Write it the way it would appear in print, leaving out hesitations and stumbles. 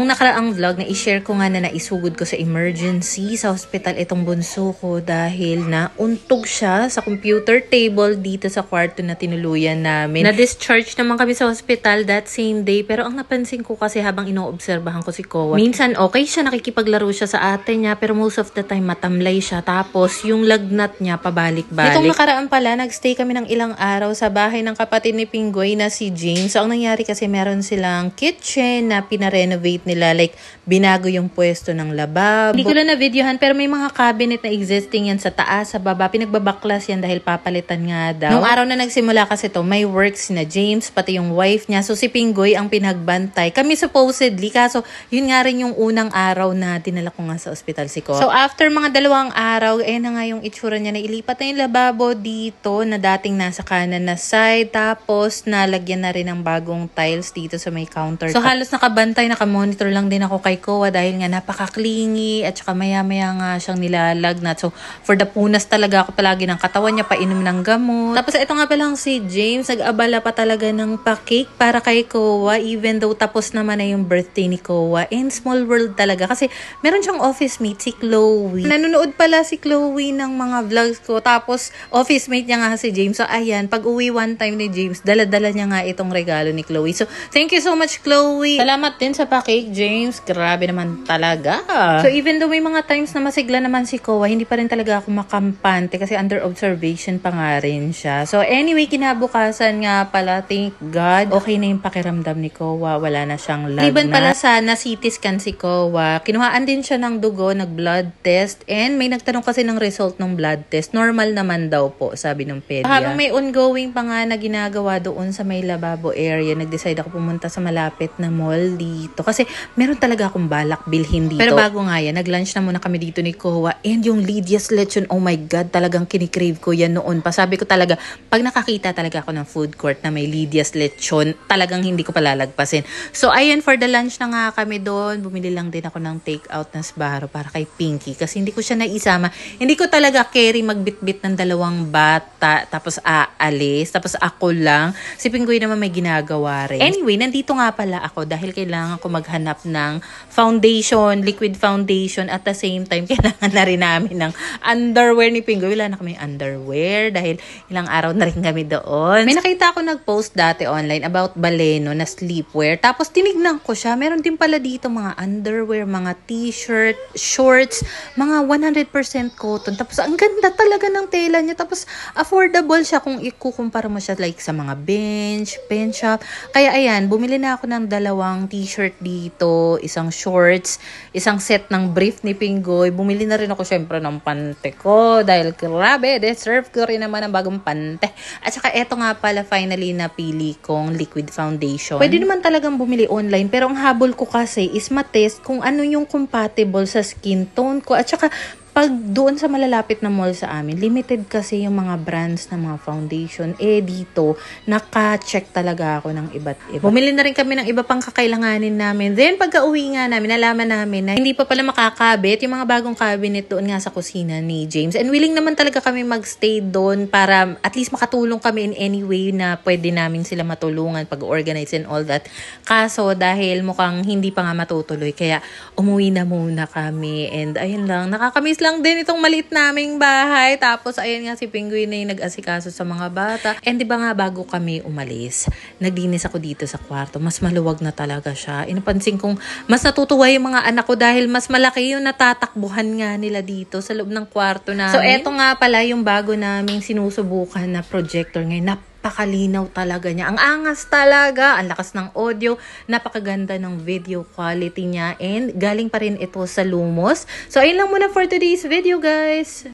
Nung nakaraang vlog na i-share ko nga na naisugod ko sa emergency sa hospital itong bunso ko dahil nauntog siya sa computer table dito sa kwarto na tinuluyan namin. Na-discharge naman kami sa hospital that same day, pero ang napansin ko kasi habang inoobserbahan ko si Kowa, minsan okay siya, nakikipaglaro siya sa ate niya, pero most of the time matamlay siya, tapos yung lagnat niya pabalik-balik. Itong nakaraan pala, nagstay kami ng ilang araw sa bahay ng kapatid ni Pinggoy na si James. So ang nangyari kasi meron silang kitchen na pinarenovate nila, like binago yung pwesto ng lababo. Hindi ko lang na videohan, pero may mga cabinet na existing yan sa taas, sa baba. Pinagbabaklas yan dahil papalitan nga daw. Nung araw na nagsimula kasi to, may works na James, pati yung wife niya. So si Pinggoy ang pinagbantay. Kami supposedly, kaso yun nga rin yung unang araw na dinala ko nga sa ospital si Ko. So after mga 2 araw, na nga yung itsura niya, na ilipat na yung lababo dito na dating nasa kanan na side. Tapos nalagyan na rin ng bagong tiles dito sa may counter. So halos nakabantay, nakamonitor lang din ako kay Kowa dahil nga napaka-clingy at saka maya-maya nga siyang nilalagnat. So for the punas talaga ako palagi ng katawan niya, painom ng gamot. Tapos ito nga palang si James, nag-abala pa talaga ng pa-cake para kay Kowa even though tapos naman na yung birthday ni Kowa. And small world talaga kasi meron siyang office mate, si Chloe. Nanonood pala si Chloe ng mga vlogs ko, tapos office mate niya nga si James. So ayan, pag uwi one time ni James, dala-dala niya nga itong regalo ni Chloe. So thank you so much, Chloe. Salamat din sa pa-cake, James. Grabe naman talaga. So even though may mga times na masigla naman si Kowa, hindi pa rin talaga ako makampante kasi under observation pa nga rin siya. So anyway, kinabukasan nga pala, thank God, okay na yung pakiramdam ni Kowa. Wala na siyang lagnat. Iban pala sa na-CT scan si Kowa. Kinuhaan din siya ng dugo, nag-blood test, and may nagtanong kasi ng result ng blood test. Normal naman daw po, sabi ng pedia. Habang may ongoing pa nga na ginagawa doon sa may lababo area, nag-decide ako pumunta sa malapit na mall dito. Kasi meron talaga akong balak bilhin dito. Pero bago nga yan, nag-lunch na muna kami dito ni Kowa. And yung Lydia's Lechon, oh my God, talagang kinikrave ko yan noon pa. Sabi ko talaga, pag nakakita talaga ako ng food court na may Lydia's Lechon, talagang hindi ko palalagpasin. So ayan, for the lunch na nga kami doon. Bumili lang din ako ng take-out na Sbarro para kay Pinky. Kasi hindi ko siya naisama. Hindi ko talaga carry magbitbit ng 2 bata, tapos aalis, tapos ako lang. Si Pinggoy naman may ginagawa rin. Anyway, nandito nga pala ako dahil kailangan ko maghanap ng foundation, liquid foundation, at the same time, kailangan na rin namin ng underwear ni Pinggoy. Wala na kami underwear dahil ilang araw na rin kami doon. May nakita ako nag-post dati online about Baleno na sleepwear. Tapos tinignan ko siya. Meron din pala dito mga underwear, mga t-shirt, shorts, mga 100% cotton. Tapos ang ganda talaga ng tela niya. Tapos affordable siya kung ikukumpara mo siya like sa mga bench, pen shop. Kaya ayan, bumili na ako ng 2 t-shirt dito, isang shorts, isang set ng brief ni Pinggoy. Bumili na rin ako syempre ng pante ko dahil grabe, deserve ko rin naman ang bagong pante. At saka eto nga pala finally napili kong liquid foundation. Pwede naman talagang bumili online, pero ang habol ko kasi is matest kung ano yung compatible sa skin tone ko. At saka pag doon sa malalapit na mall sa amin, limited kasi yung mga brands ng mga foundation. Dito, naka-check talaga ako ng iba't iba. Bumili na rin kami ng iba pang kakailanganin namin. Then, pagka-uwi nga namin, nalaman namin na hindi pa pala makakabit yung mga bagong cabinet doon nga sa kusina ni James. And willing naman talaga kami magstay doon para at least makatulong kami in any way na pwede namin sila matulungan pag-organize and all that. Kaso, dahil mukhang hindi pa nga matutuloy, kaya umuwi na muna kami. And ayun lang, nakakamiss lang din itong maliit naming bahay. Tapos ayan nga si Pinggoy na yung nag-asikaso sa mga bata. And diba nga bago kami umalis, naglinis ako dito sa kwarto. Mas maluwag na talaga siya. Inapansin kong mas natutuwa yung mga anak ko dahil mas malaki yung natatakbuhan nga nila dito sa loob ng kwarto namin. So eto nga pala yung bago naming sinusubukan na projector ngayon. Napakalinaw talaga niya. Ang angas talaga. Ang lakas ng audio. Napakaganda ng video quality niya. And galing pa rin ito sa Lumos. So ayun lang muna for today's video, guys.